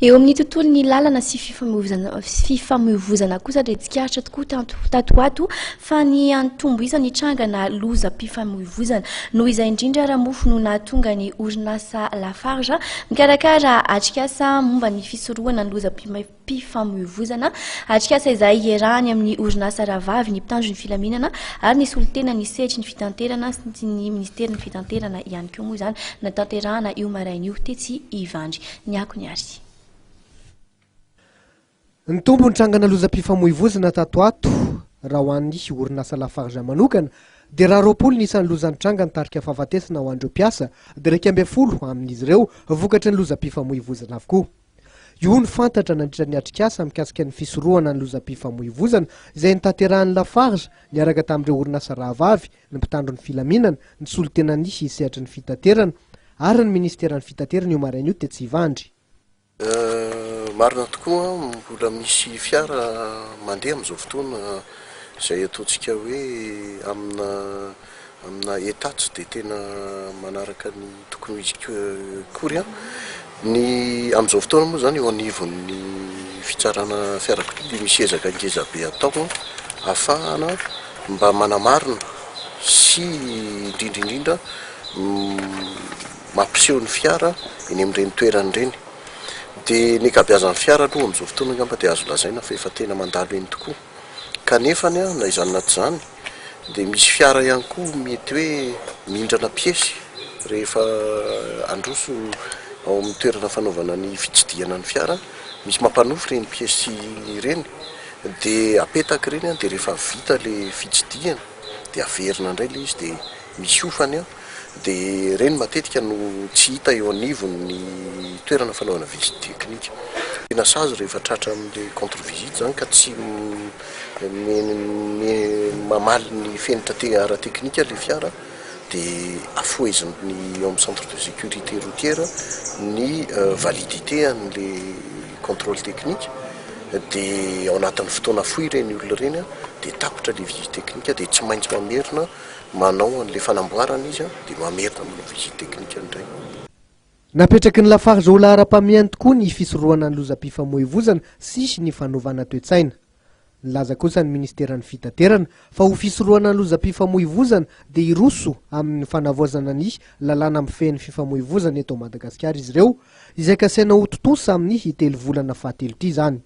Eo amin'ny tontolo ny lalana sy fifamoivoizana kosa dia tsikaritra tokoa tato ato fa ny Nitombo isa nitranga-na lozam-pifamoivoizana noho izay indrindra raha mofo no nahatonga ny orinasa Lafarge mikarakara atrikasa momba ny fisorohana ny lozam-pifamoivoizana, atrikasa izay iarahany amin'ny orinasa Raha ny mpitandro ny filaminana ary ny solitena ny setry ny fitanterana sy ny ministera ny fitanterana ihany koa moa izany natanterahana io maraina io tetsy Ivandry ny ako ny ary. Nitombo nitranga-na lozam-pifamoivoizana tato ato raha ho an'ny orinasa Lafarge manokana dia raha 20 ny isan'ny loza-nitranga nitarika fahafatesana ho andreo mpiasa dia 20 amin'izy ireo vokatry ny lozam-pifamoivoizana avokoa. Io ny fantatra nandritra ny atrikasa mikasika ny fisorohana ny lozam-pifamoivoizana izay nitanterahany Lafarge niaraka tamin'ireo orinasa Raha ny mpitandro ny filaminana ny solitenany sehatra ny fitaterana ary ny ministera ny fitaterana io maraina io tetsy Ivandry. Marina tokoa mbola misy fiara mandeha amin'izao fotoana izay ataontsika hoe amina état tsy dia tena manaraka ny tokony izy kory ny amin'izao fotoana moa zany eo anivon'ny fitsarana fiarakodia dia misy ezaka ngeza be atao ahafahana mba manamarina sy indrindra mampiseho ny fiara eny amin'ireny toerany ireny. Dia ny ankabeazan'ny fiara aloha amin'izao fotoana ngamba dia azo lazaina fa efa tena mandalo eny tokoa. Kanefany na izany naty izany dia misy fiara ihany koa mety hoe mindrana piesy rehefa androso ao amin'ny toerana fanaovana ny fitsidihana ny fiara, misy mampanofy ireny piesy ireny dia apetaka ireny dia rehefa vita le fitsidihana dia averina indray le izy dia misy ofany dia ireny matetika no tsy hita eo anivon'ny toerana fanaovana visite teknika. Tena sazy rehefa tratra amin'ilay contre visite zany ka tsy mamaly ny fenitra ara-teknika le fiara dia afoeziny eo amin'ny centre de sécurité routiere ny validité an'le contrôle technique dia ao anatin'ny fotoana fohy ireny olona ireny dia tapitra le visite teknika dia tsy maintsy mamerina manao an'le fanamboarana izy dia mamerina amin'ny visite teknika indray. Napetraky ny Lafarge ho lara-pamehany tokoa ny fisorohana ny lozam-pifamoivoizana sisy ny fanovana toe-tsaina. Nilaza kosa ny ministera ny fitaterana fa ho fisorohana ny lozam-pifamoivoizana dia iroso amin'ny fanavoazana ny lalàna mifehy ny fifamoivoizana eto Madagasikara izy ireo izay kasaina ho totosa amin'ny 3 volana fahatelo ity izany.